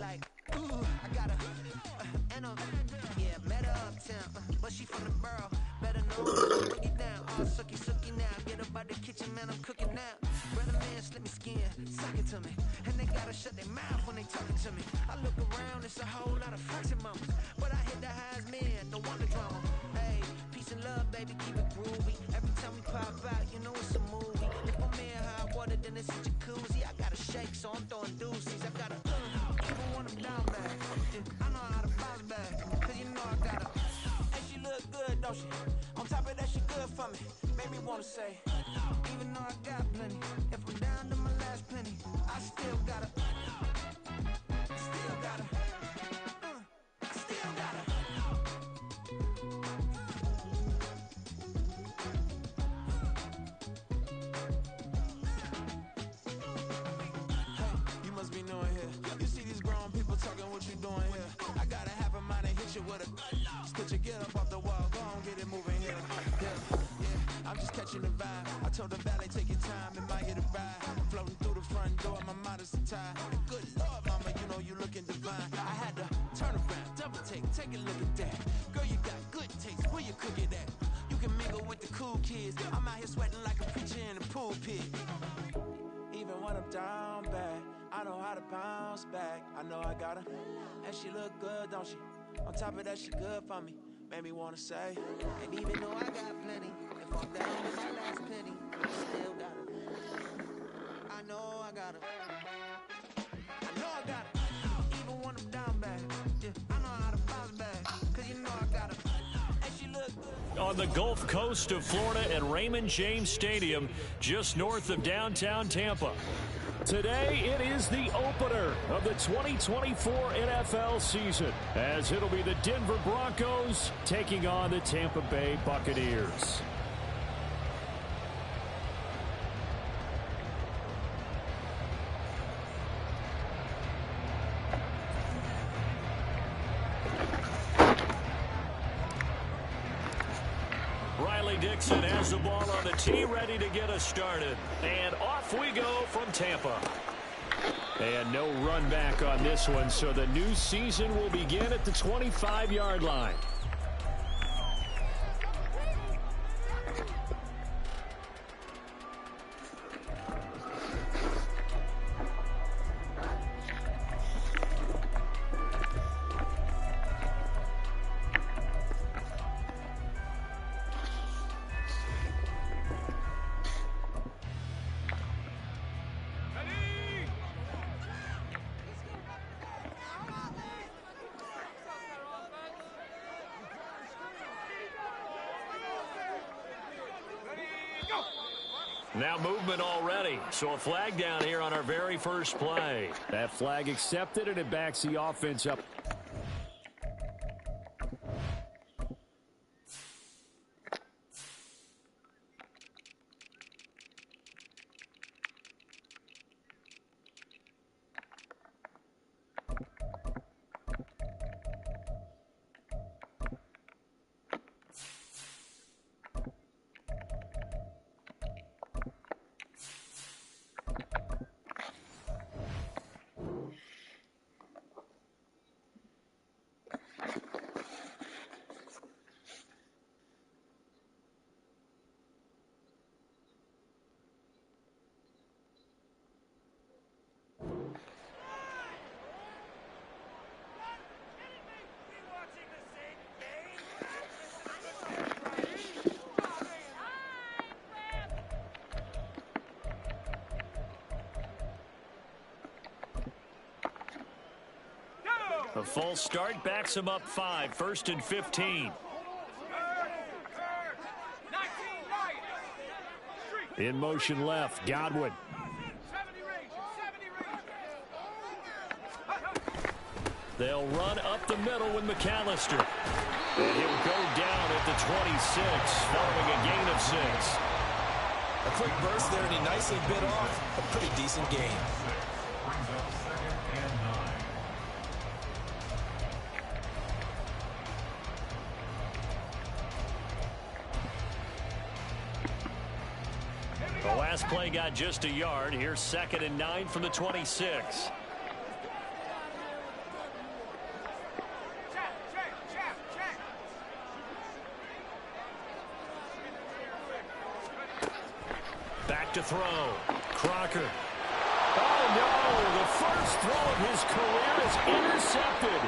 like, ooh, I got her. And yeah, met her uptown, but she from the borough. Better know, break it down. All sucky now. Get up out the kitchen, man, I'm cooking now. Brother man, slip me skin, suck it to me. And they gotta shut their mouth when they talking to me. I look around, it's a whole lot of fraction mamas. But I hit the highest men, don't want the drama. Hey, peace and love, baby, keep it groovy. Every time we pop out, you know it's a movie. If I'm in hot water, then it's a jacuzzi. I gotta shake, so I'm throwing deuces. I gotta, even when I'm down bad. I know how to bounce back, cause you know I gotta. And she look good, don't she? On top of that, she good for me. Made me wanna say, even though I got plenty, if I'm down to my last penny, I still gotta, I still gotta. You must be knowing here. You see these grown people talking, what you doing here? I gotta have a mind and hit you with a. Just put your get up off the wall, go on, get it moving here. Yeah, I'm just catching the vibe. I told the valet, take your time, it might hit a ride. Floating through the front door, my mind is tied. Good Lord, mama, you know you looking divine. I had to turn around, double take a look at that. Girl, you got good taste, where you cook it at? You can mingle with the cool kids. I'm out here sweating like a preacher in a pool pit. Even when I'm down bad, I know how to bounce back. I know I got her, and she look good, don't she? On top of that, she good for me. Made me wanna say, and even though I got plenty, if I'm down to my last penny, I still got her. I know I got her. I know I got her. Even when I'm down bad, yeah, I know how to bounce back, cause you know I got her. And she look good. On the Gulf Coast of Florida at Raymond James Stadium, just north of downtown Tampa. Today, it is the opener of the 2024 NFL season, as it'll be the Denver Broncos taking on the Tampa Bay Buccaneers. Dixon has the ball on the tee, ready to get us started. And off we go from Tampa. And no run back on this one, so the new season will begin at the 25-yard line. Now movement already, so a flag down here on our very first play. That flag accepted, and it backs the offense up. A false start backs him up 5, 1st and 15. In motion left, Godwin. They'll run up the middle with McAllister. And he'll go down at the 26, following a gain of 6. A quick burst there, and he nicely bit off a pretty decent gain. The last play got just a yard. Here's 2nd and 9 from the 26. to throw. Crocker. Oh, no. The first throw of his career is intercepted.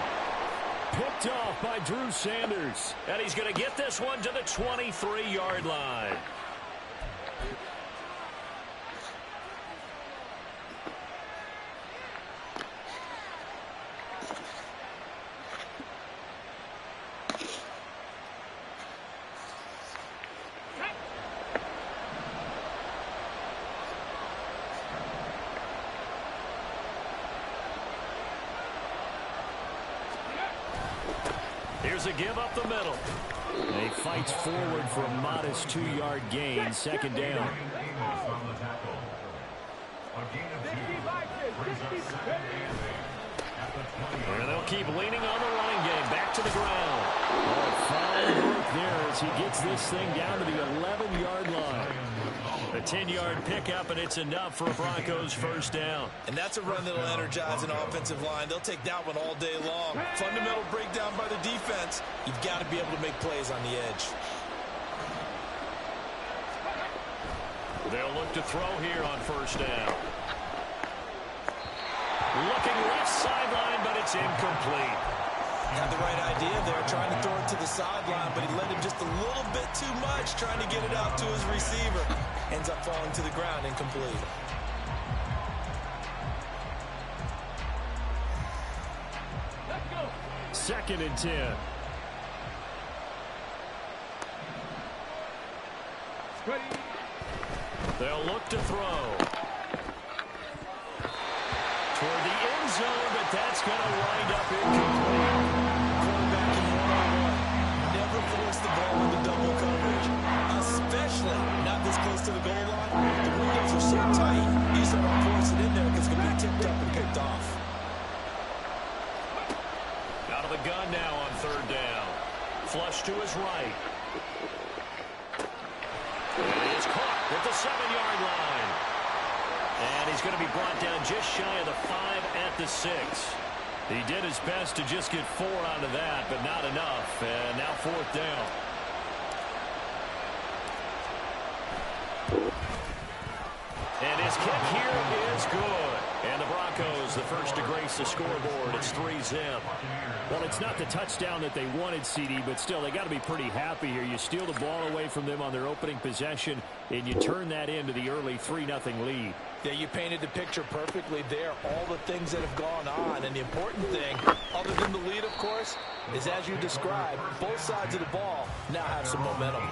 Picked off by Drew Sanders. And he's going to get this one to the 23-yard line. Here's a give up the middle. And he fights forward for a modest 2-yard gain, second down. And they'll keep leaning on the running game. Back to the ground. Oh, fine work there as he gets this thing down to the 11-yard line. A 10-yard pickup, and it's enough for a Broncos first down. And that's a run that'll energize an offensive line. They'll take that one all day long. Fundamental breakdown by the defense. You've got to be able to make plays on the edge. They'll look to throw here on first down. Looking left sideline, but it's incomplete. Had the right idea there, trying to throw it to the sideline, but he led him just a little bit too much, trying to get it out to his receiver. Ends up falling to the ground, incomplete. Second and 10. They'll look to throw. Toward the end zone, but that's going to wind up incomplete. Quarterback in one-on-one. Never force the ball into double coverage, especially not this close to the goal line. The windows are so tight, you just don't force it in there because it's going to be tipped up and picked off. Out of the gun now on third down. Flush to his right. And he is caught at the 7-yard line. And he's going to be brought down just shy of the 5 at the 6. He did his best to just get 4 out of that, but not enough. And now fourth down. And his kick here is good. And the Broncos, the first to grace the scoreboard. It's 3-zip. Well, it's not the touchdown that they wanted, CD, but still, they got to be pretty happy here. You steal the ball away from them on their opening possession, and you turn that into the early 3-0 lead. Yeah, you painted the picture perfectly there. All the things that have gone on. And the important thing, other than the lead, of course, is as you described, both sides of the ball now have some momentum.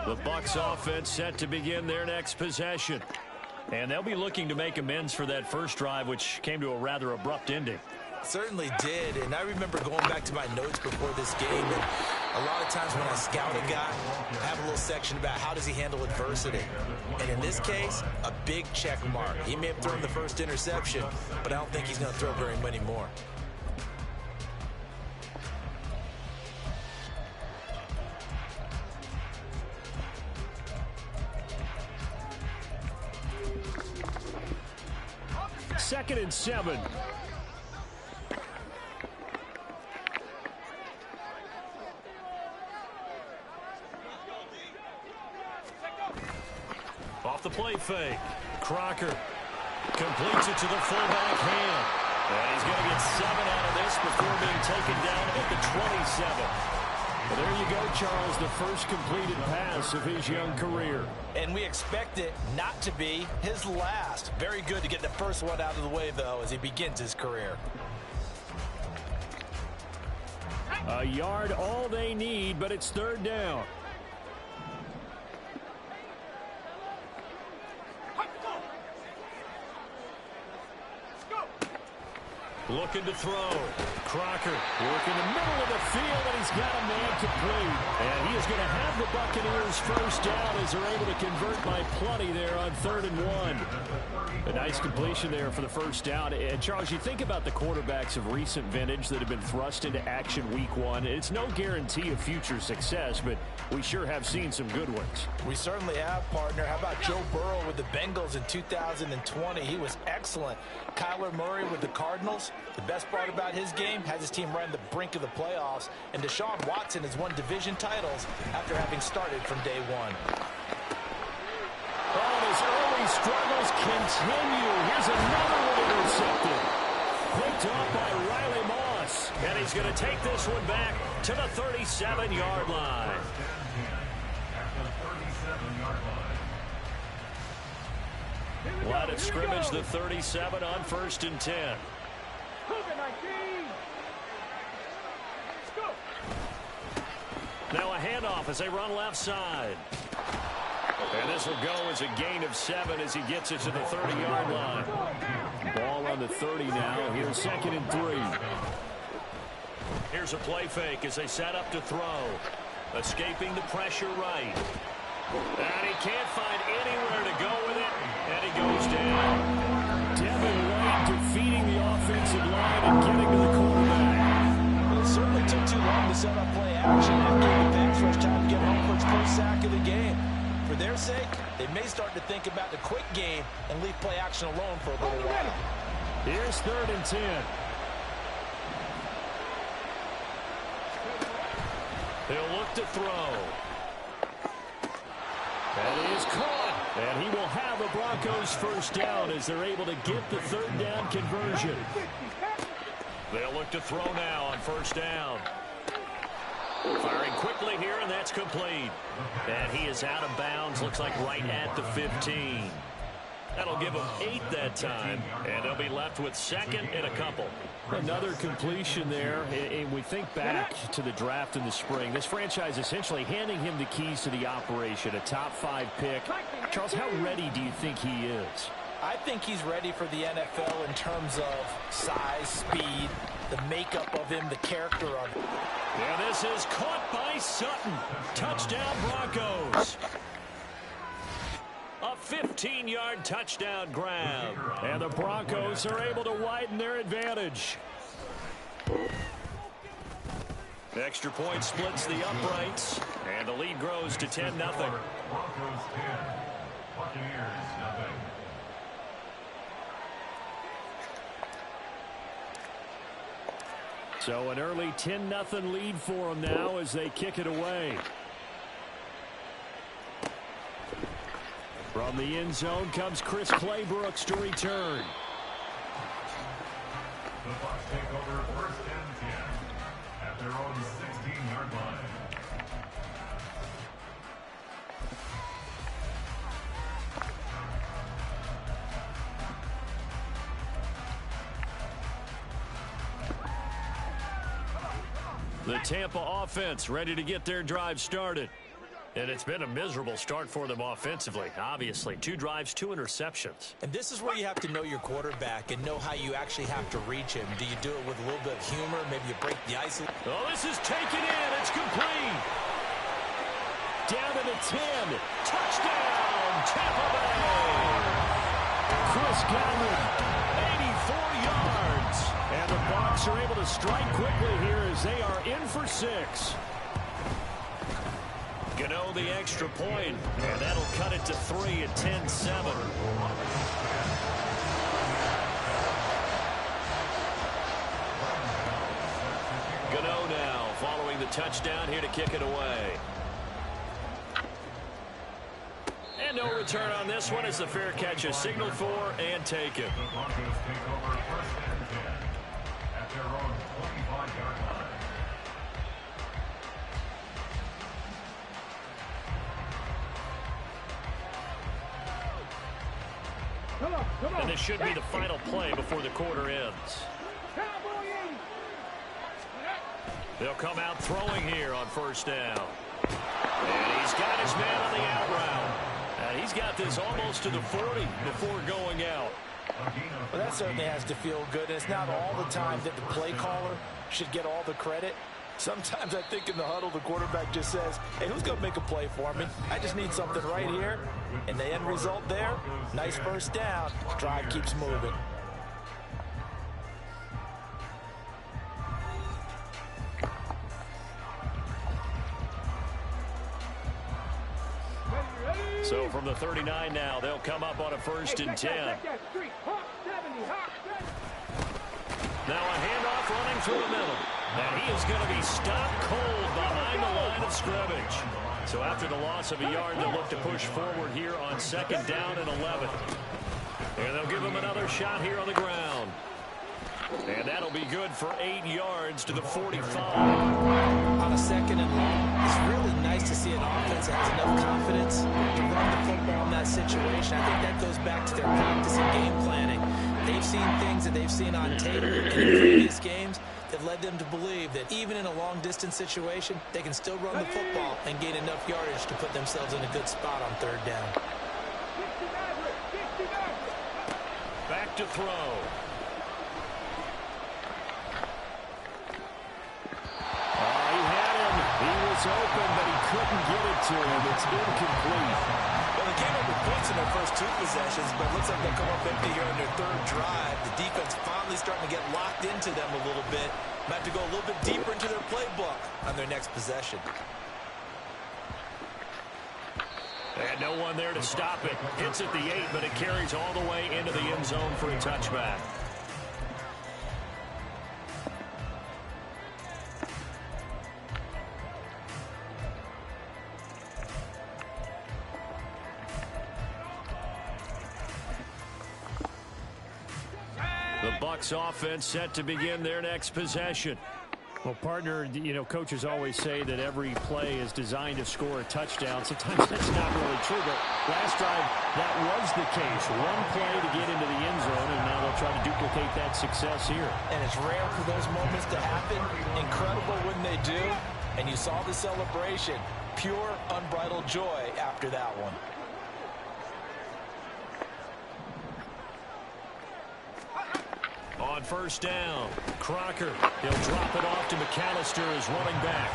The Bucs offense set to begin their next possession. And they'll be looking to make amends for that first drive, which came to a rather abrupt ending. Certainly did, and I remember going back to my notes before this game, and a lot of times when I scout a guy, I have a little section about how does he handle adversity. And in this case, a big check mark. He may have thrown the first interception, but I don't think he's going to throw very many more. Second and 7. Off the play fake. Crocker completes it to the fullback hand. And he's going to get 7 out of this before being taken down at the 27. Well, there you go, Charles, the first completed pass of his young career. And we expect it not to be his last. Very good to get the first one out of the way, though, as he begins his career. A yard, all they need, but it's third down. Looking to throw. Crocker working the middle of the field, and he's got a man complete. And he is going to have the Buccaneers first down as they're able to convert by plenty there on 3rd and 1. A nice completion there for the first down. And, Charles, you think about the quarterbacks of recent vintage that have been thrust into action week 1. It's no guarantee of future success, but we sure have seen some good ones. We certainly have, partner. How about Joe Burrow with the Bengals in 2020? He was excellent. Kyler Murray with the Cardinals. The best part about his game, has his team right on the brink of the playoffs. And Deshaun Watson has won division titles after having started from day 1. Oh, his early struggles continue. Here's another one intercepted. Picked off by Riley Moss. And he's going to take this one back to the 37-yard line. Line of scrimmage, the 37 on 1st and 10. Now a handoff as they run left side. And this will go as a gain of 7 as he gets it to the 30-yard line. Ball on the 30 now. Here's 2nd and 3. Here's a play fake as they set up to throw. Escaping the pressure right. And he can't find anywhere to go with it. And he goes down. Devin White defeating the offensive line and getting to the quarterback. Well, it certainly took too long to set up play action and gave the pass rush time to get home for its first sack of the game. For their sake, they may start to think about the quick game and leave play action alone for a little while. Here's 3rd and 10. He'll look to throw. That is caught. And he will have the Broncos first down as they're able to get the 3rd down conversion. They'll look to throw now on 1st down. Firing quickly here, and that's complete. And he is out of bounds, looks like right at the 15. That'll give them 8 that time, and they'll be left with 2nd and a couple. Another completion there, and we think back to the draft in the spring. This franchise essentially handing him the keys to the operation, a top 5 pick. Charles, how ready do you think he is? I think he's ready for the NFL in terms of size, speed, the makeup of him, the character of him. Yeah, this is caught by Sutton. Touchdown, Broncos. A 15-yard touchdown grab. And the Broncos are able to widen their advantage. The extra point splits the uprights. And the lead grows to 10-0. Broncos 10, Buccaneers 0. So an early 10-0 lead for them now as they kick it away. From the end zone comes Chris Claybrooks to return. The Bucs take over 1st and 10 at their own 16-yard line. The Tampa offense ready to get their drive started. And it's been a miserable start for them offensively. Obviously, 2 drives, 2 interceptions. And this is where you have to know your quarterback and know how you actually have to reach him. Do you do it with a little bit of humor? Maybe you break the ice. Oh, this is taken in. It's complete. Down to the 10. Touchdown, Tampa Bay. Chris Godwin, 84 yards. And the Bucs are able to strike quickly here as they are in for 6. Gano the extra point, and that'll cut it to 3 at 10-7. Gano now following the touchdown here to kick it away. And no return on this one as the fair catch is signaled for and taken. The Broncos take over 1st and 10 at their own 25-yard line. And this should be the final play before the quarter ends. They'll come out throwing here on 1st down. And he's got his man on the out route. And he's got this almost to the 40 before going out. Well, that certainly has to feel good. And it's not all the time that the play caller should get all the credit. Sometimes I think in the huddle, the quarterback just says, hey, who's going to make a play for me? I just need something right here. And the end result there, nice first down. Drive keeps moving. So from the 39 now, they'll come up on a 1st and 10. Now a handoff running through the middle. And he is going to be stopped cold behind the line of scrimmage. So after the loss of a yard, they'll look to push forward here on 2nd down and 11. And they'll give him another shot here on the ground. And that'll be good for 8 yards to the 45. On a 2nd and long, it's really nice to see an offense that has enough confidence to run the football in that situation. I think that goes back to their practice and game planning. They've seen things that they've seen on tape in previous games that led them to believe that even in a long-distance situation, they can still run the football and gain enough yardage to put themselves in a good spot on 3rd down. Back to throw. Open, but he couldn't get it to him. It's incomplete. Well, they came up with points in their first 2 possessions, but it looks like they'll come up empty here on their 3rd drive. The defense finally starting to get locked into them a little bit. Might have to go a little bit deeper into their playbook on their next possession. And no one there to stop it. Hits at the 8, but it carries all the way into the end zone for a touchback. The Bucs offense set to begin their next possession. Well, partner, you know, coaches always say that every play is designed to score a touchdown. Sometimes that's not really true, but last drive, that was the case. One play to get into the end zone, and now they'll try to duplicate that success here. And it's rare for those moments to happen. Incredible when they do. And you saw the celebration. Pure, unbridled joy after that one. On 1st down, Crocker. He'll drop it off to McAllister as running back.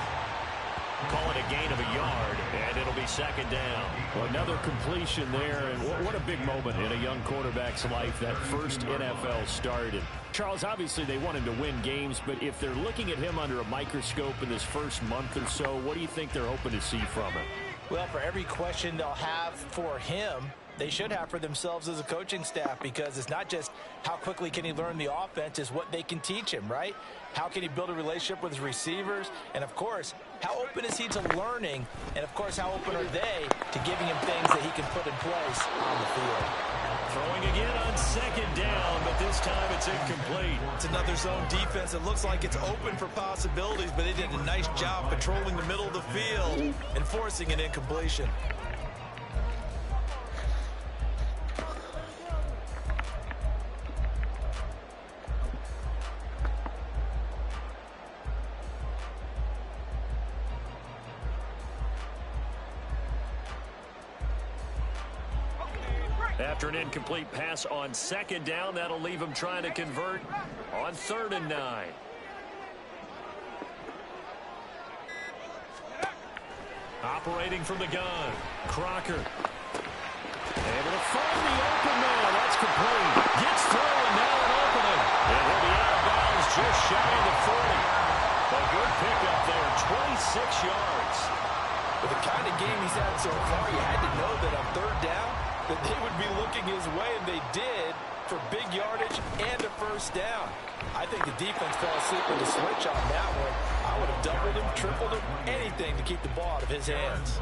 Call it a gain of a yard, and it'll be 2nd down. Well, another completion there, and what a big moment in a young quarterback's life, that first NFL start. And Charles, obviously they want him to win games, but if they're looking at him under a microscope in this first month or so, what do you think they're hoping to see from him? Well, for every question they'll have for him, they should have for themselves as a coaching staff, because it's not just how quickly can he learn the offense, it's what they can teach him, right? How can he build a relationship with his receivers? And, of course, how open is he to learning? And, of course, how open are they to giving him things that he can put in place on the field? Throwing again on 2nd down, but this time it's incomplete. It's another zone defense. It looks like it's open for possibilities, but they did a nice job controlling the middle of the field and forcing an incompletion. After an incomplete pass on 2nd down, that'll leave him trying to convert on 3rd and 9. Operating from the gun, Crocker. Able to find the open man. That's complete. Gets through, and now an opening. And he'll be out of bounds just shy of the 40. A good pickup there, 26 yards. With the kind of game he's had so far, you had to know that on 3rd down, that they would be looking his way, and they did, for big yardage and a 1st down. I think the defense fell asleep with a switch on that one. I would have doubled him, tripled him, anything to keep the ball out of his hands.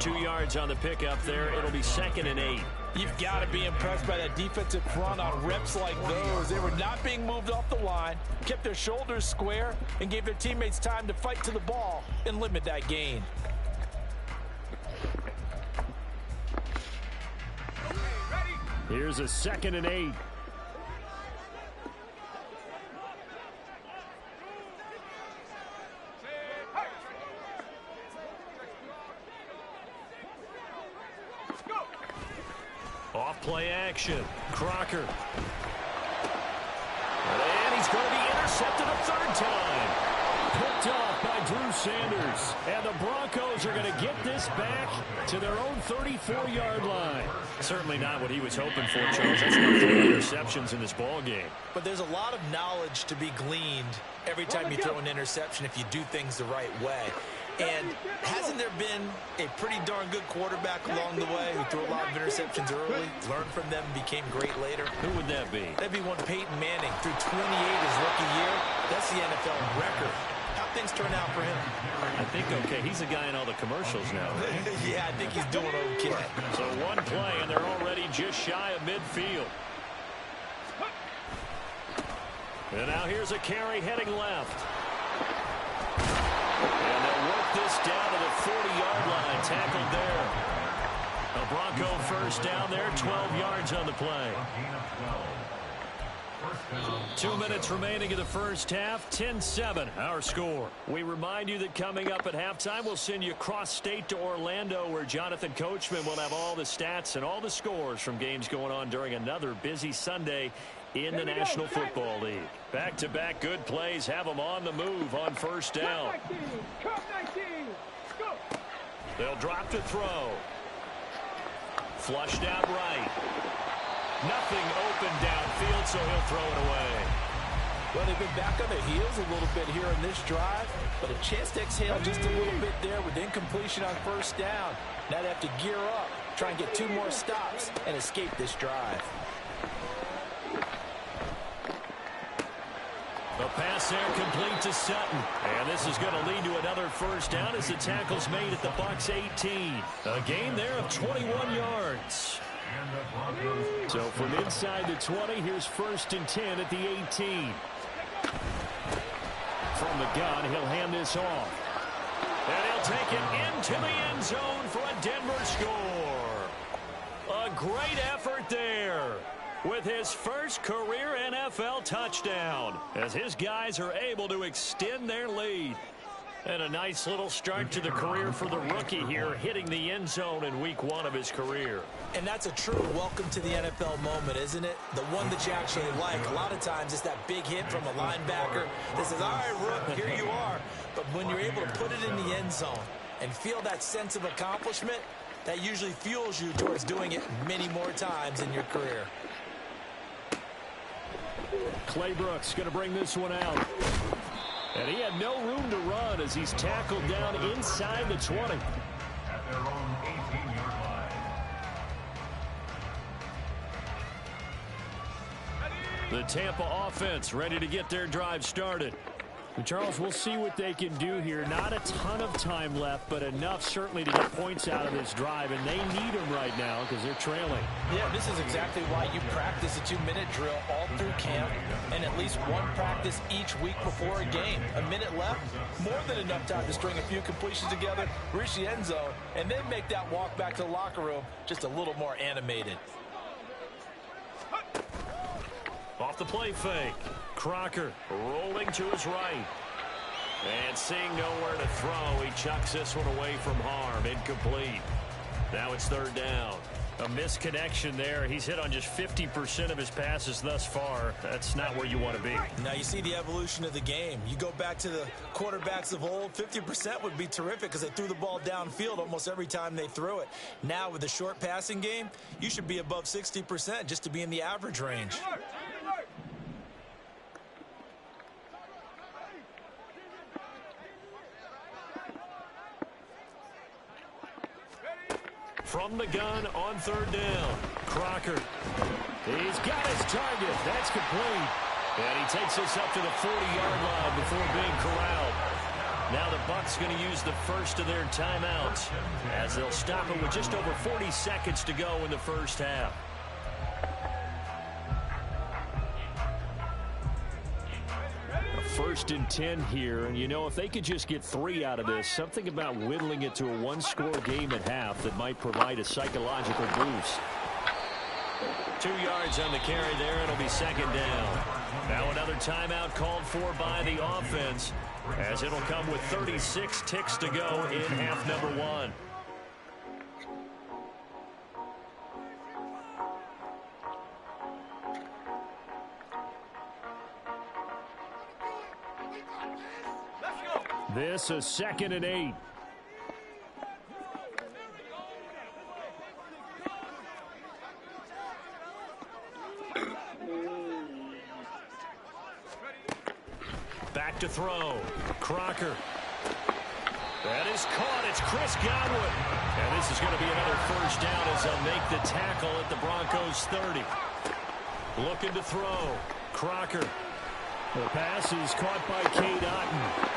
2 yards on the pickup there. It'll be 2nd and 8. You've got to be impressed by that defensive front on reps like those. They were not being moved off the line, kept their shoulders square, and gave their teammates time to fight to the ball and limit that gain. Here's a 2nd and 8. Off play action. Crocker. And he's going to be intercepted a third time. Picked off by Drew Sanders. And the Broncos are going to get this back to their own 34-yard line. Certainly not what he was hoping for, Charles. That's not 3 interceptions in this ball game. But there's a lot of knowledge to be gleaned every time you throw an interception if you do things the right way. And hasn't there been a pretty darn good quarterback along the way who threw a lot of interceptions early, learned from them, and became great later? Who would that be? That'd be one Peyton Manning. Threw 28 his rookie year. That's the NFL record. How things turn out for him? I think okay. He's a guy in all the commercials now, right? Yeah, I think he's doing okay. So one play, and they're already just shy of midfield. And now here's a carry heading left. And they'll work this down to the 40-yard line. Tackled there. A Bronco first down there, 12 yards on the play. 2 minutes remaining in the first half, 10-7 our score. We remind you that coming up at halftime, we'll send you cross-state to Orlando, where Jonathan Coachman will have all the stats and all the scores from games going on during another busy Sunday in the National Football League. Back-to-back good plays have them on the move on first down. They'll drop to throw. Flushed out right. Nothing open downfield, so he'll throw it away. Well, they've been back on their heels a little bit here in this drive, but a chance to exhale just a little bit there with incompletion on first down. Now they have to gear up, try and get 2 more stops, and escape this drive. A pass there complete to Sutton. And this is going to lead to another first down as the tackle's made at the Bucs 18. A gain there of 21 yards. So from inside the 20, here's 1st and 10 at the 18. From the gun, he'll hand this off. And he'll take it into the end zone for a Denver score. A great effort there with his first career NFL touchdown, as his guys are able to extend their lead. And a nice little start to the career for the rookie here, hitting the end zone in week 1 of his career. And that's a true welcome to the NFL moment, isn't it? The one that you actually like. A lot of times it's that big hit from a linebacker that says, all right, Rook, here you are. But when you're able to put it in the end zone and feel that sense of accomplishment, that usually fuels you towards doing it many more times in your career. Clay Brooks going to bring this one out. And he had no room to run as he's tackled down inside the 20. At their own 18-yard line. The Tampa offense ready to get their drive started. And Charles, we'll see what they can do here. Not a ton of time left, but enough certainly to get points out of this drive, and they need them right now because they're trailing. Yeah, this is exactly why you practice a 2-minute drill all through camp and at least one practice each week before a game. A minute left, more than enough time to string a few completions together, reach the end zone, and then make that walk back to the locker room just a little more animated. Off the play fake. Crocker rolling to his right. And seeing nowhere to throw, he chucks this one away from harm. Incomplete. Now it's 3rd down. A misconnection there. He's hit on just 50% of his passes thus far. That's not where you want to be. Now you see the evolution of the game. You go back to the quarterbacks of old, 50% would be terrific because they threw the ball downfield almost every time they threw it. Now with the short passing game, you should be above 60% just to be in the average range. From the gun on 3rd down. Crocker. He's got his target. That's complete. And he takes this up to the 40-yard line before being corralled. Now the Bucs going to use the first of their timeouts as they'll stop it with just over 40 seconds to go in the first half. A 1st and 10 here, and you know, if they could just get 3 out of this, something about whittling it to a 1-score game at half that might provide a psychological boost. 2 yards on the carry there. It'll be 2nd down. Now another timeout called for by the offense, as it'll come with 36 ticks to go in half number 1. This a 2nd and 8. Back to throw. Crocker. That is caught. It's Chris Godwin. And this is going to be another first down as they'll make the tackle at the Broncos 30. Looking to throw. Crocker. The pass is caught by Cade Otton.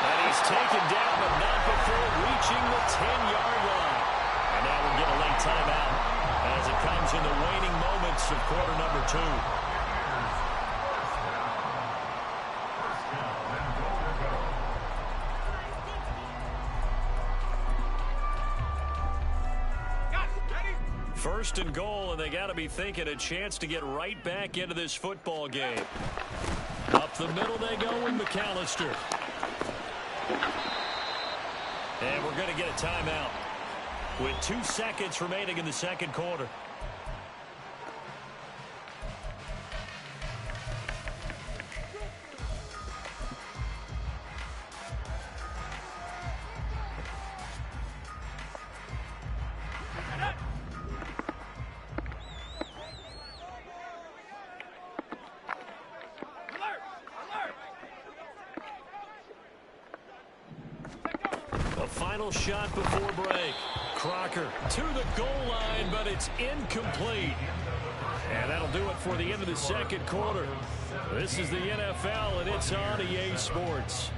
And he's taken down, but not before reaching the 10-yard line. And now we'll get a late timeout as it comes in the waning moments of quarter number 2. First and goal, and they got to be thinking a chance to get right back into this football game. Up the middle they go with McAllister. And we're going to get a timeout with 2 seconds remaining in the second quarter. Final shot before break. Crocker to the goal line, but it's incomplete. And that'll do it for the end of the second quarter. This is the NFL, and it's on EA Sports.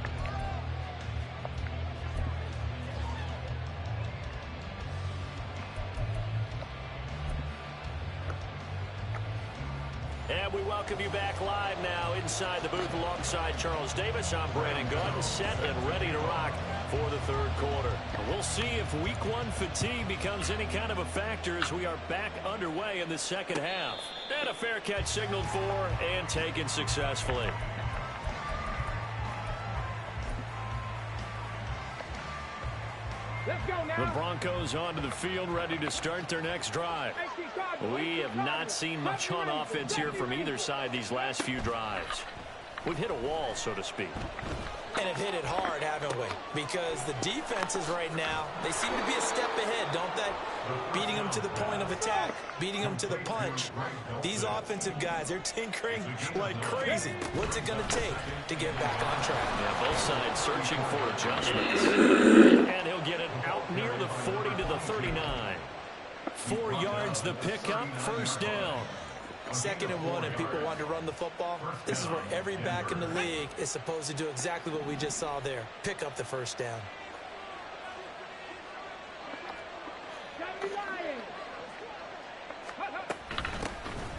And we welcome you back live now inside the booth alongside Charles Davis. I'm Brandon Gordon, set and ready to rock for the third quarter. We'll see if week 1 fatigue becomes any kind of a factor as we are back underway in the second half. And a fair catch signaled for and taken successfully. The Broncos onto the field, ready to start their next drive. We have not seen much on offense here from either side these last few drives. We've hit a wall, so to speak. And have hit it hard, haven't we? Because the defenses right now, they seem to be a step ahead, don't they? Beating them to the point of attack, beating them to the punch. These offensive guys, they're tinkering like crazy. What's it going to take to get back on track? Yeah, both sides searching for adjustments. And he'll get it out near the 40 to the 39. 4 yards the pickup, first down. 2nd and 1 and people want to run the football. This is where every back in the league is supposed to do exactly what we just saw there. Pick up the first down.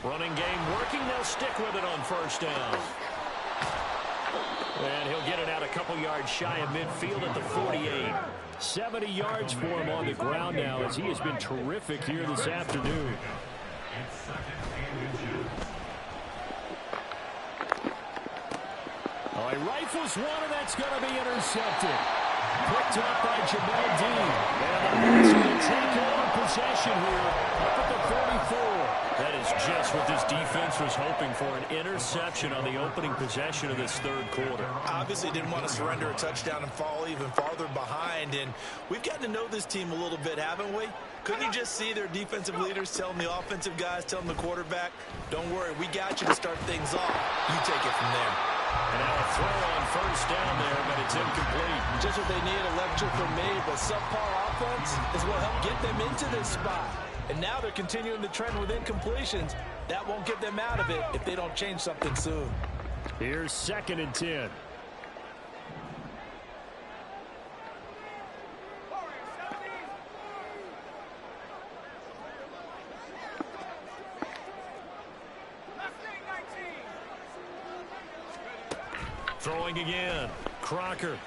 Running game working. They'll stick with it on first down. And he'll get it out a couple yards shy of midfield at the 48. 70 yards for him on the ground now as he has been terrific here this afternoon. Oh, he rifles one, and that's going to be intercepted. Picked up by Jamel Dean. And the Bucs going to take over possession here up at the 44. That is just what this defense was hoping for, an interception on the opening possession of this third quarter. Obviously didn't want to surrender a touchdown and fall even farther behind, and we've gotten to know this team a little bit, haven't we? Couldn't you just see their defensive leaders telling the offensive guys, telling the quarterback, don't worry, we got you to start things off. You take it from there. And now a throw on first down there, but it's incomplete. Just what they need, a lecture from me, but subpar offense is what helped get them into this spot. And now they're continuing the trend with incompletions. That won't get them out of it if they don't change something soon. Here's 2nd and 10. Throwing again. Crocker.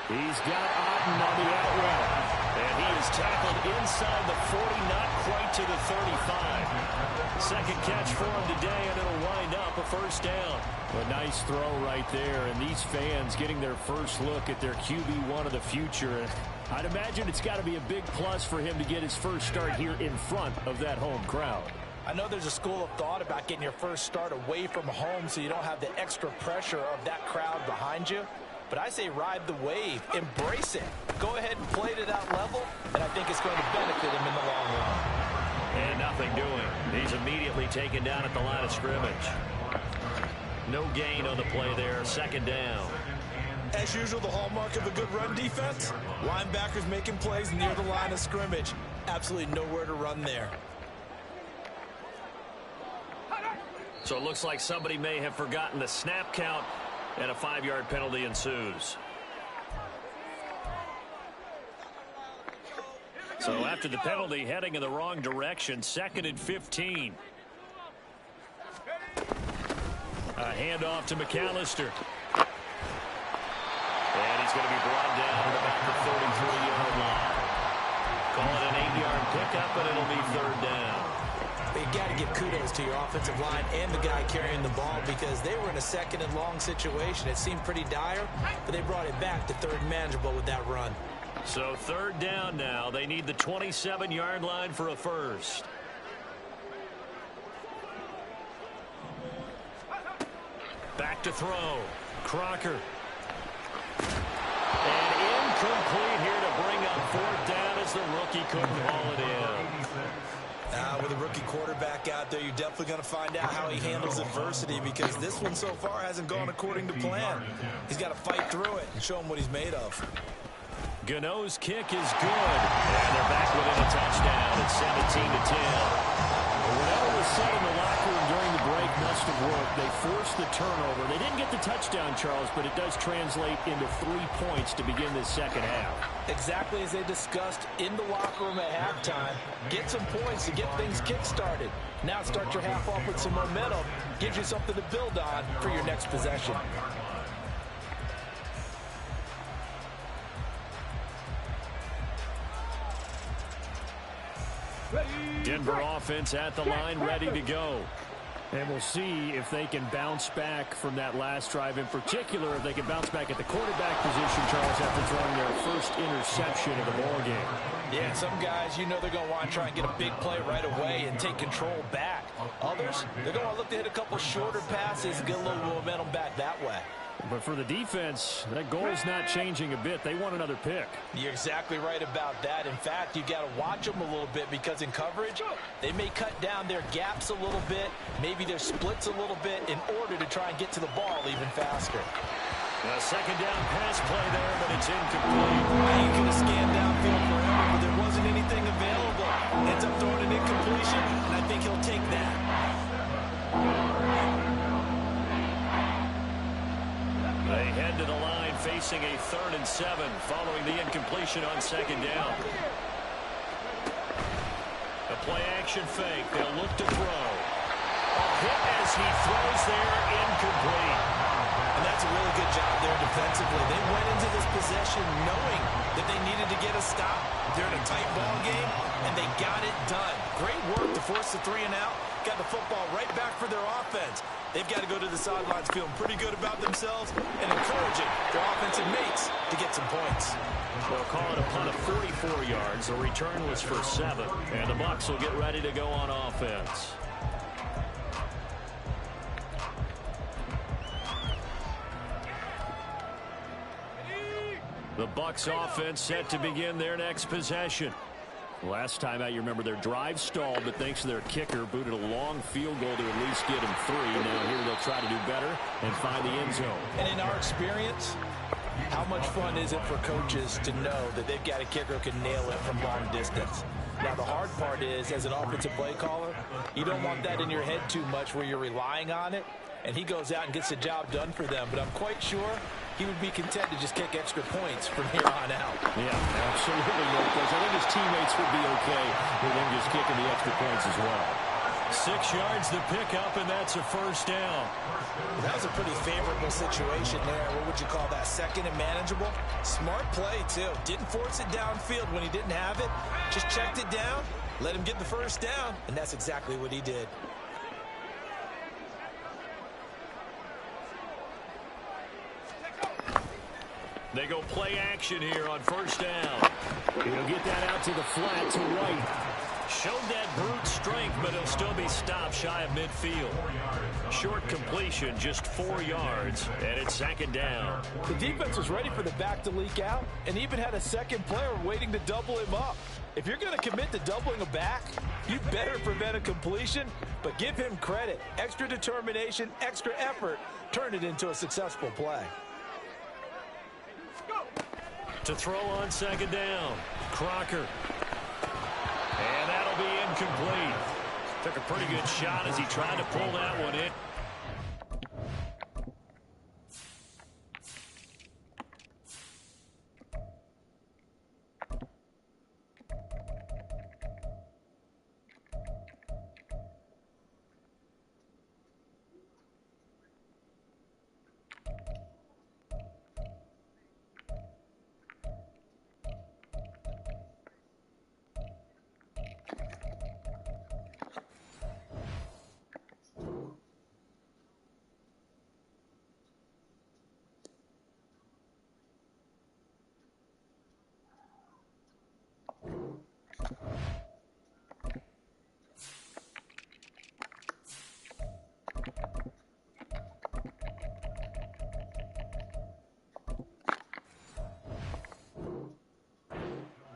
He's got Otton on the out route. And he is tackled inside the 40, not quite to the 35. Second catch for him today, and it'll wind up a first down. A nice throw right there, and these fans getting their first look at their QB1 of the future. I'd imagine it's got to be a big plus for him to get his first start here in front of that home crowd. I know there's a school of thought about getting your first start away from home so you don't have the extra pressure of that crowd behind you. But I say ride the wave, embrace it. Go ahead and play to that level, and I think it's going to benefit him in the long run. And nothing doing. He's immediately taken down at the line of scrimmage. No gain on the play there, second down. As usual, the hallmark of a good run defense, linebackers making plays near the line of scrimmage. Absolutely nowhere to run there. So it looks like somebody may have forgotten the snap count, and a 5-yard penalty ensues. So after the penalty, heading in the wrong direction, 2nd and 15. A handoff to McAllister. And he's going to be brought down at about the 33-yard line. Call it an 8-yard pickup, and it'll be 3rd down. You got to give kudos to your offensive line and the guy carrying the ball because they were in a 2nd and long situation. It seemed pretty dire, but they brought it back to 3rd and manageable with that run. So 3rd down now. They need the 27-yard line for a first. Back to throw. Crocker. And incomplete here to bring up 4th down as the rookie couldn't haul it in. With a rookie quarterback out there, you're definitely going to find out how he handles adversity because this one so far hasn't gone according to plan. He's got to fight through it and show him what he's made of. Gano's kick is good. And they're back within a touchdown. It's 17-10. Whatever was said in the locker room during the break must have worked. They forced the turnover. They didn't get the touchdown, Charles, but it does translate into 3 points to begin this second half. Exactly as they discussed in the locker room at halftime. Get some points to get things kick-started. Now start your half off with some momentum. Gives you something to build on for your next possession. Denver offense at the line, ready to go. And we'll see if they can bounce back from that last drive. In particular, if they can bounce back at the quarterback position, Charles, after throwing their first interception of the ballgame. Yeah, some guys, you know they're going to want to try and get a big play right away and take control back. Others, they're going to look to hit a couple shorter passes and get a little momentum back that way. But for the defense, that goal's not changing a bit. They want another pick. You're exactly right about that. In fact, you've got to watch them a little bit because in coverage, they may cut down their gaps a little bit, maybe their splits a little bit in order to try and get to the ball even faster. A second down pass play there, but it's incomplete. You could have scanned downfield forever, but there wasn't anything available. Ends up throwing an incompletion, and I think he'll take that. They head to the line facing a 3rd and 7 following the incompletion on second down. A play action fake. They'll look to throw. A hit as he throws there, incomplete. And that's a really good job there defensively. They went into this possession knowing that they needed to get a stop. They're in a tight ball game, and they got it done. Great work to force the 3 and out. Got the football right back for their offense. They've got to go to the sidelines feeling pretty good about themselves and encouraging their offensive mates to get some points. They'll call it a punt of 44 yards. The return was for 7, and the Bucs will get ready to go on offense. The Bucs offense set to begin their next possession. Last time out, you remember their drive stalled, but thanks to their kicker, booted a long field goal to at least get him 3. Now here they'll try to do better and find the end zone. And in our experience, how much fun is it for coaches to know that they've got a kicker who can nail it from long distance? Now, the hard part is, as an offensive play caller, you don't want that in your head too much where you're relying on it, and he goes out and gets the job done for them. But I'm quite sure he would be content to just kick extra points from here on out. Yeah, absolutely, Marcos. I think his teammates would be okay with him just kicking the extra points as well. 6 yards to pick up, and that's a first down. That was a pretty favorable situation there. What would you call that? 2nd and manageable? Smart play, too. Didn't force it downfield when he didn't have it. Just checked it down, let him get the first down, and that's exactly what he did. They go play action here on first down. He'll get that out to the flat to right. Showed that brute strength, but he'll still be stopped shy of midfield. Short completion, just 4 yards, and it's 2nd down. The defense was ready for the back to leak out and even had a second player waiting to double him up. If you're going to commit to doubling a back, you better prevent a completion, but give him credit. Extra determination, extra effort, turned it into a successful play. To throw on 2nd down, Crocker. And that'll be incomplete. Took a pretty good shot as he tried to pull that one in.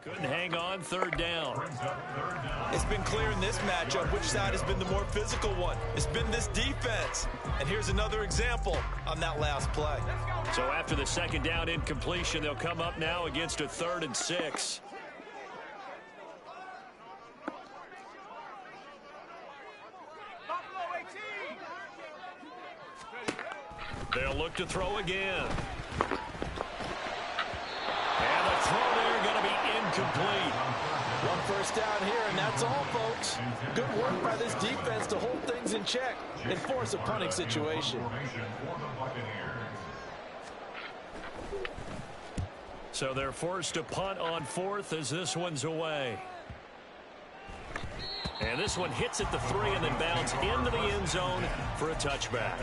Couldn't hang on, 3rd down. It's been clear in this matchup which side has been the more physical one. It's been this defense. And here's another example on that last play. So after the 2nd down incompletion, they'll come up now against a 3rd and 6. They'll look to throw again. And the throw there going to be incomplete. 1 first down here, and that's all, folks. Good work by this defense to hold things in check and force a punting situation. So they're forced to punt on 4th as this one's away. And this one hits at the 3 and then bounds into the end zone for a touchback.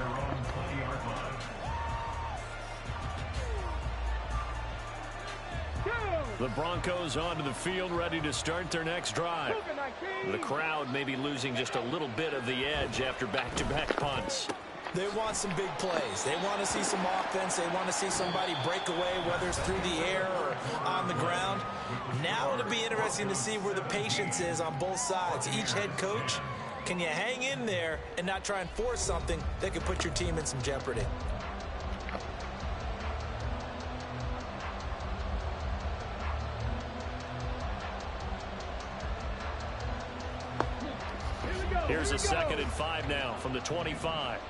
The Broncos onto the field, ready to start their next drive. The crowd may be losing just a little bit of the edge after back-to-back punts. They want some big plays. They want to see some offense. They want to see somebody break away, whether it's through the air or on the ground. Now it'll be interesting to see where the patience is on both sides. Each head coach, can you hang in there and not try and force something that could put your team in some jeopardy? Here's a 2nd and 5 now from the 25.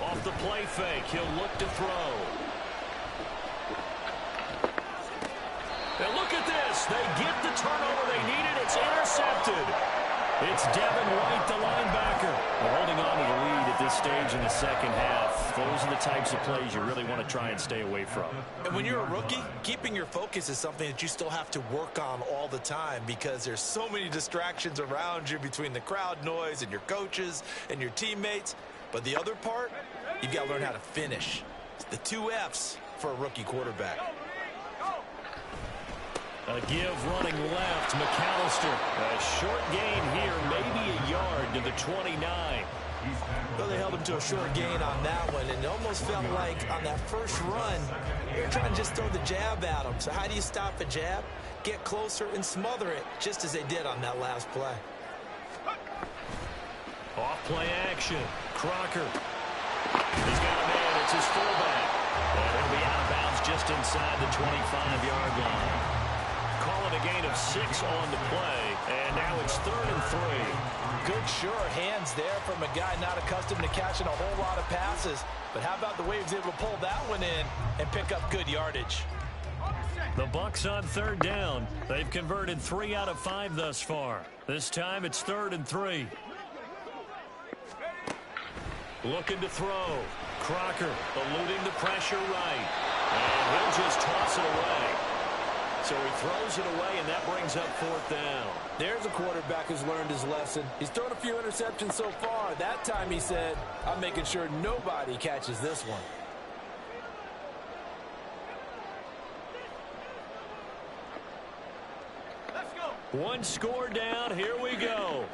Off the play fake, he'll look to throw. And look at this. They get the turnover they needed. It's intercepted. It's Devin White, the linebacker. They're holding on to the lead at this stage in the 2nd half. Those are the types of plays you really want to try and stay away from. And when you're a rookie, keeping your focus is something that you still have to work on all the time because there's so many distractions around you between the crowd noise and your coaches and your teammates. But the other part, you've got to learn how to finish. It's the 2 F's for a rookie quarterback. A give running left, McAllister. A short gain here, maybe a yard to the 29. Well, they held him to a short gain on that one, and it almost felt like on that first run, you're trying to just throw the jab at him. So how do you stop a jab? Get closer and smother it, just as they did on that last play. Off play action. Crocker. He's got a man. It's his fullback. And it'll be out of bounds just inside the 25-yard line. Call it a gain of 6 on the play, and now it's 3rd and 3. Good short hands there from a guy not accustomed to catching a whole lot of passes. But how about the way he was able to pull that one in and pick up good yardage? The Bucs on 3rd down. They've converted 3 out of 5 thus far. This time it's 3rd and 3. Looking to throw. Crocker eluding the pressure right. And he'll just toss it away. So he throws it away, and that brings up 4th down. There's a quarterback who's learned his lesson. He's thrown a few interceptions so far. That time he said, I'm making sure nobody catches this one. One score down. Here we go.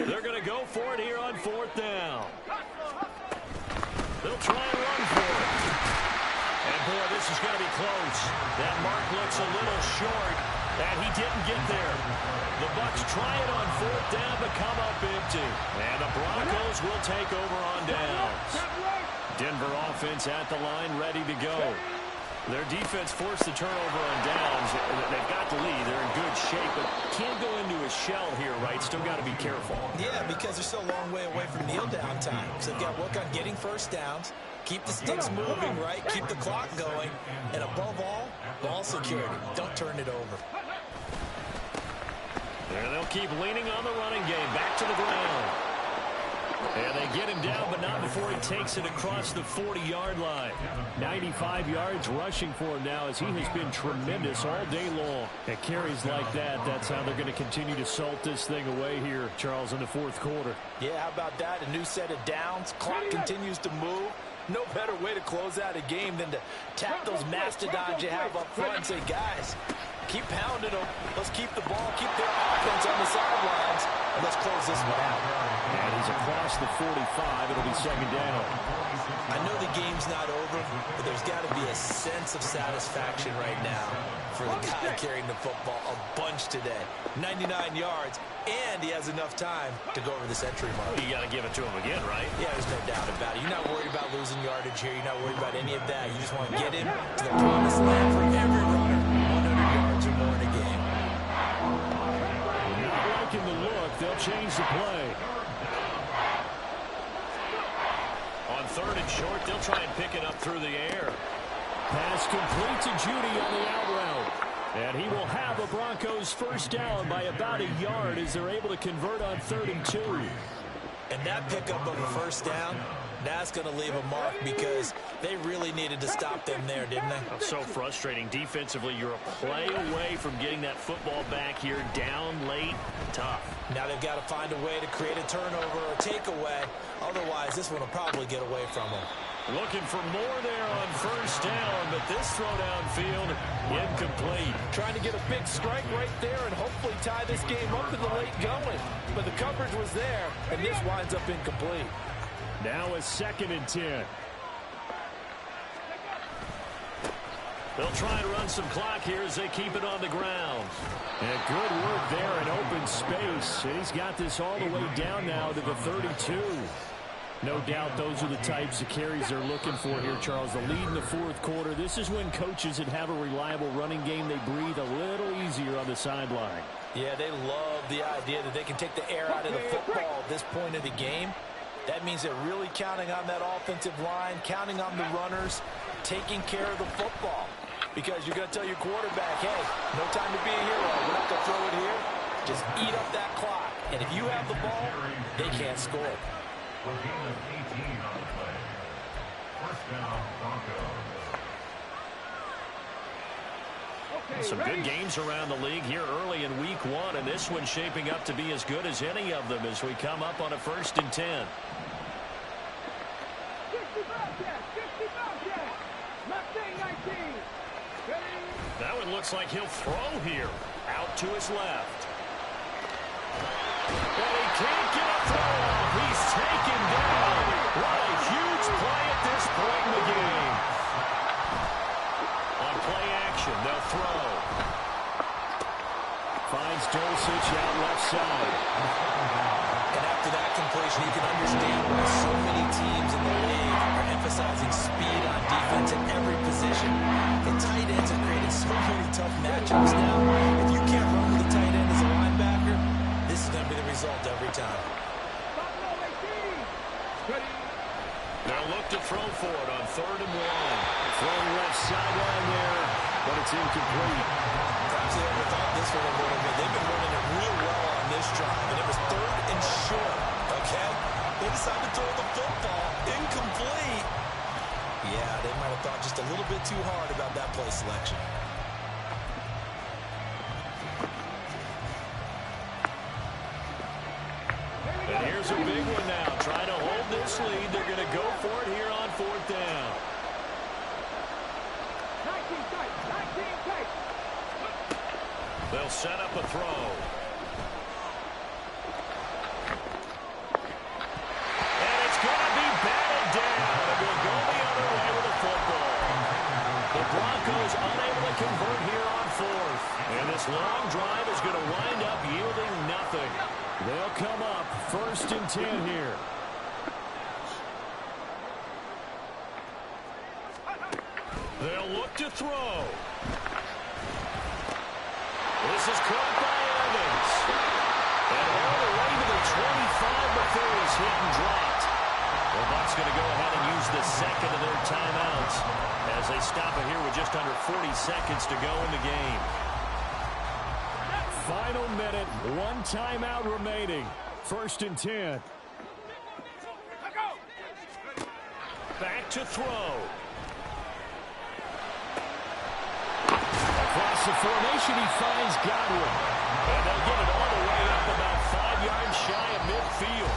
They're going to go for it here on 4th down. They'll try and run for it. And, boy, this is going to be close. That mark looks a little short, and he didn't get there. The Bucs try it on 4th down, but come up empty. And the Broncos will take over on downs. Denver offense at the line, ready to go. Their defense forced the turnover on downs. They've got the lead. They're in good shape, but can't go into a shell here, right? Still got to be careful. Yeah, because they're still a long way away from kneel down time. So they've got to work on getting first downs, keep the sticks moving, right? Keep the clock going. And above all, ball security. Don't turn it over. There they'll keep leaning on the running game. Back to the ground. And they get him down, but not before he takes it across the 40-yard line. 95 yards rushing for him now as he has been tremendous all day long. At carries like that, that's how they're going to continue to salt this thing away here, Charles, in the 4th quarter. Yeah, how about that? A new set of downs. Clock continues to move. No better way to close out a game than to tap those mastodons you have up front and say, guys, keep pounding them. Let's keep the ball, keep their offense on the sidelines, and let's close this one out. And he's across the 45. It'll be 2nd down. I know the game's not over, but there's got to be a sense of satisfaction right now for the guy carrying the football a bunch today. 99 yards, and he has enough time to go over this entry mark. Well, you got to give it to him again, right? Yeah, there's no doubt about it. You're not worried about losing yardage here. You're not worried about any of that. You just want to get him to the promised land for every runner. 100 yards or more in a game. Not liking the look. They'll change the play. On 3rd and short, they'll try and pick it up through the air. Pass complete to Judy on the out route. And he will have a Broncos first down by about a yard as they're able to convert on 3rd and 2. And that pickup of a first down, that's going to leave a mark because they really needed to stop them there, didn't they? So frustrating. Defensively, you're a play away from getting that football back here down late. Tough. Now they've got to find a way to create a turnover or takeaway. Otherwise, this one will probably get away from them. Looking for more there on first down, but this throw downfield incomplete. Trying to get a big strike right there and hopefully tie this game up in the late going. But the coverage was there, and this winds up incomplete. Now a 2nd and 10. They'll try and run some clock here as they keep it on the ground. And good work there in open space. And he's got this all the way down now to the 32. No doubt those are the types of carries they're looking for here, Charles. The lead in the 4th quarter. This is when coaches that have a reliable running game, they breathe a little easier on the sideline. Yeah, they love the idea that they can take the air out of the football at this point of the game. That means they're really counting on that offensive line, counting on the runners, taking care of the football. Because you're going to tell your quarterback, hey, no time to be a hero. We're not going to throw it here. Just eat up that clock. And if you have the ball, they can't score. A gain of 18 on the play. First down, Broncos. Some good games around the league here early in week 1, and this one's shaping up to be as good as any of them as we come up on a 1st and 10. That one looks like he'll throw here. Out to his left. And he can't get a throw off. He's taken down. What a huge play at this point in the game. On play action, they'll throw. Finds Dulcich out left side. And after that completion, you can understand why so many teams in the league are emphasizing speed on defense at every position. The tight ends have created so many tough matchups now. If you can't run with the tight end as a linebacker, this is going to be the result every time. They'll look to throw for it on 3rd and 1. Throwing left sideline there, but it's incomplete. Perhaps they overthought this one a little bit. They've been running it real well on this drive, and it was 3rd and short, okay? They decided to throw the football incomplete. Yeah, they might have thought just a little bit too hard about that play selection. And here's a big one now. Trying to hold this lead. They're going to go for it here on 4th down. They'll set up a throw. This long drive is going to wind up yielding nothing. They'll come up 1st and 10 here. They'll look to throw. This is caught by Evans. And all the way to the 25 before he's hit and dropped. The Bucs going to go ahead and use the second of their timeouts as they stop it here with just under 40 seconds to go in the game. Final minute, 1 timeout remaining. 1st and 10. Back to throw. Across the formation, he finds Godwin. And they'll get it all the way up about 5 yards shy of midfield.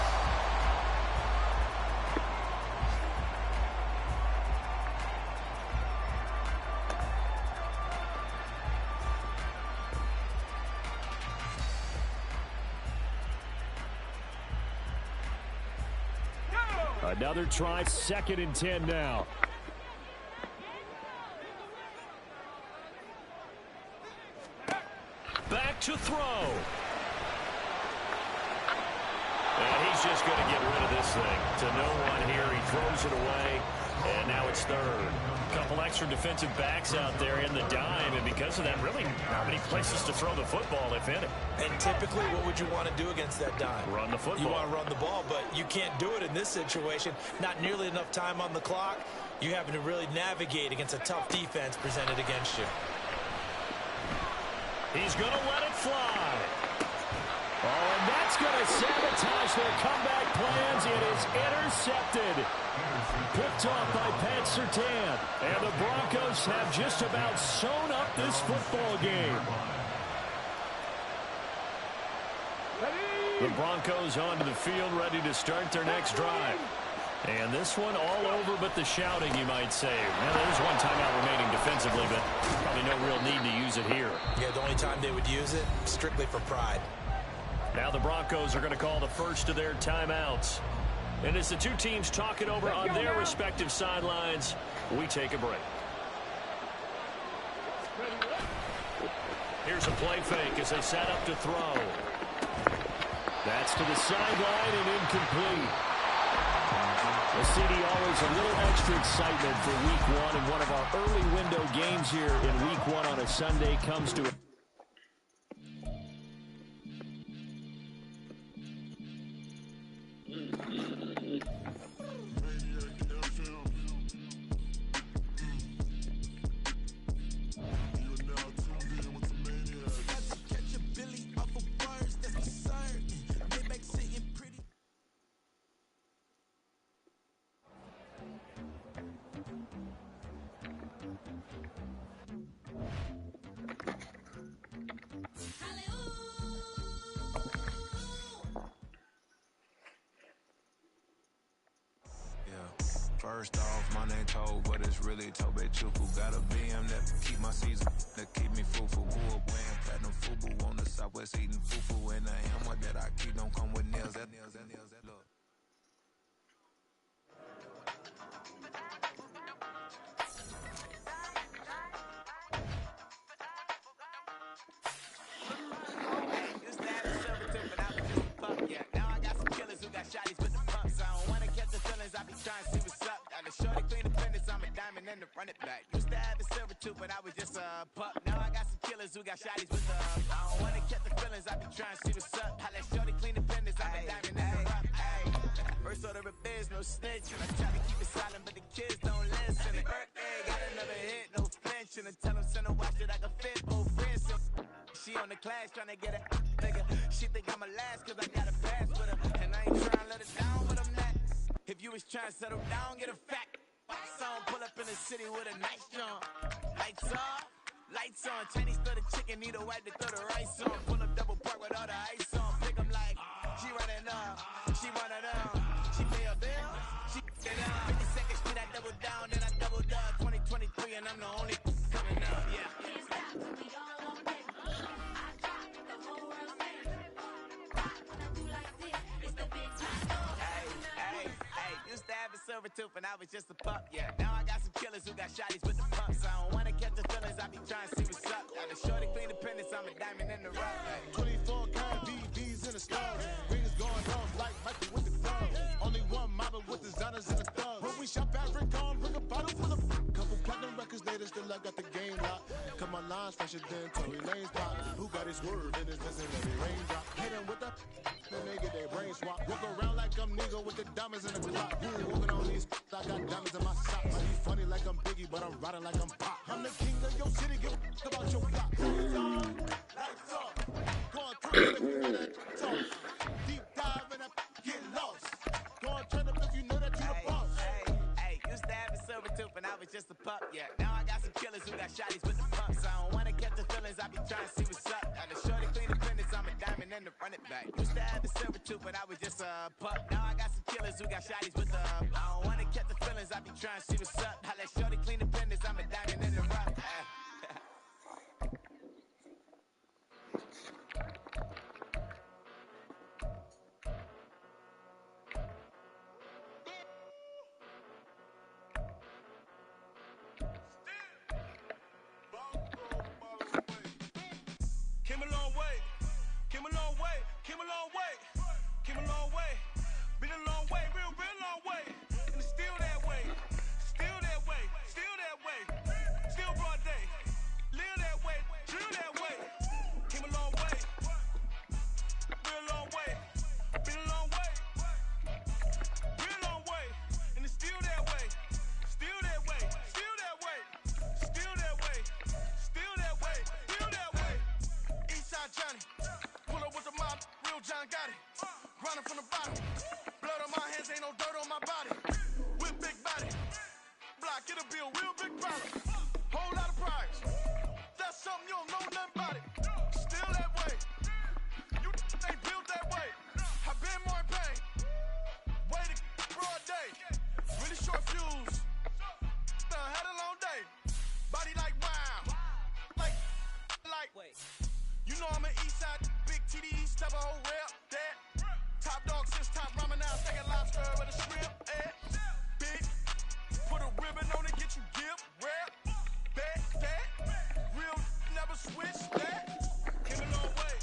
Another try, 2nd and 10 now. Back to throw. And he's just going to get rid of this thing. To no one here. He throws it away. And now it's 3rd. A couple extra defensive backs out there in the dime. And because of that, really not many places to throw the football, if any. And typically, what would you want to do against that dime? Run the football. You want to run the ball, but you can't do it in this situation. Not nearly enough time on the clock. You having to really navigate against a tough defense presented against you. He's going to let it fly. Oh, and that's going to sabotage their comeback plans. It is intercepted. Picked off by Pat Surtain. And the Broncos have just about sewn up this football game. The Broncos onto the field, ready to start their next drive. And this one all over but the shouting, you might say. Well, there's 1 timeout remaining defensively, but probably no real need to use it here. Yeah, the only time they would use it, strictly for pride. Now the Broncos are going to call the first of their timeouts. And as the two teams talk it over on their respective sidelines, we take a break. Here's a play fake as they set up to throw. That's to the sideline and incomplete. The CD always a little extra excitement for Week 1, and one of our early window games here in Week 1 on a Sunday comes to it. First off, my name Toad, but it's really Tobe Chuku. Got a BM that keep my season, that keep me fufu. Grew up wearing platinum fubu on the Southwest eating fufu. And the hammer that I keep don't come with nails. That look. Run it back. Used to have a silver tooth, but I was just a pup. Now I got some killers who got shotties with I don't wanna catch the feelings. I be trying to see what's up. I let shorty clean the business. I'm a diamond in the rough. First order of biz, no snitch. And I try to keep it silent, but the kids don't listen. Birthday, got another hit, no flinch. And I tell them send a watch that I can fit both wrists. She on the class trying to get a nigga. She think I'm a last cause I got a pass with her. And I ain't trying to let it down, but I'm not. If you was trying to settle down, get a fact. Song, pull up in the city with a nice jump. Lights on. Chinese throw the chicken, need a wipe to throw the rice on. Pull up double park with all the ice on. Pick 'em like, she running up. She one of them. She pay a bill. She get up. 52nd Street, I double down, then I double up. 2023, and I'm the only coming up, yeah. Used to have a silver tooth and I was just a pup, yeah. Now I got some killers who got shotties with the pumps. I don't wanna catch the feelings, I be trying to see what's up. Now the shorty clean the pendants, I'm a diamond in the rough. 24 karat BBs in the stars. Rings going off like Michael with the club. Only one mobbing with designers in the thugs. When we shop at Rick on, bring a bottle full of couple platinum records later, still I got the game locked. Cut my lines fresher than Tory Lane's pop. Who got his swerve in his missing every raindrop? Hit him with the then they get their brain swap. Walk around like I'm nigga with the diamonds in the clock. You walking on these I got diamonds in my socks. I be funny like I'm Biggie, but I'm riding like I'm Pop. I'm the king of your city, give a about your block. Lights off, going through if you know that talk. Deep dive and I get lost. Go on, turn up if you know that you the boss. Hey, used to have a silver tooth and I was just a pup, yeah. Now I got some killers who got shotties with the pumps. I don't wanna catch the feelings, I be trying to see what's up. Now the shorty clean the fenders, I'm a diamond and the run it back. Used to have a silver tooth, but I was just a pup. Now I got some killers who got shotties with the I don't wanna catch the feelings, I be trying to see what's up. I let shorty clean the fenders, I'm a diamond in the rough. Came a long way, came a long way, came a long way, came a long way, been a long way, real long way, and it's still that way, still that way, still that way, still broad day, live that way, drill that way, came a long way, real long way, been a long way, real long way, and it's still that way, still that way, still that way, still that way, still that way, still that way. Eastside Johnny, pull up with the mob, real John got it. Grinding from the bottom, blood on my hands, ain't no dirt on my body. With big body, block, get a bill, real big problem. Whole lot of prize, that's something you don't know nothing about it. Still that way, you ain't built that way. I been more in pain, way to broad day. Really short fuse, had a long day. Body like wow, like. You know I'm an Eastside, big TDs, type of whole rep, that. Top dog since top ramen now, second lobster with a shrimp, big, put a ribbon on it, get you gift, rap, that. Real, never switch, that. Came a long way,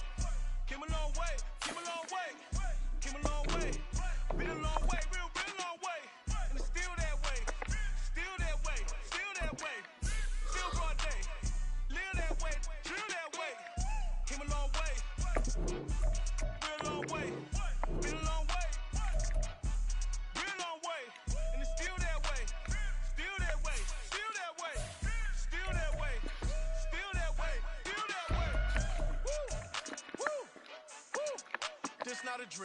came a long way, came a long way, came a long way. Been a long way, real long way. And it's still that way, still that way, still that way. Still broad day, live that way, drill that way. Came a long way, real long way, been a long way, real long way, and it's still that way, still that way, still that way, still that way, still that way, still that way. Woo, woo, woo. This not a dream.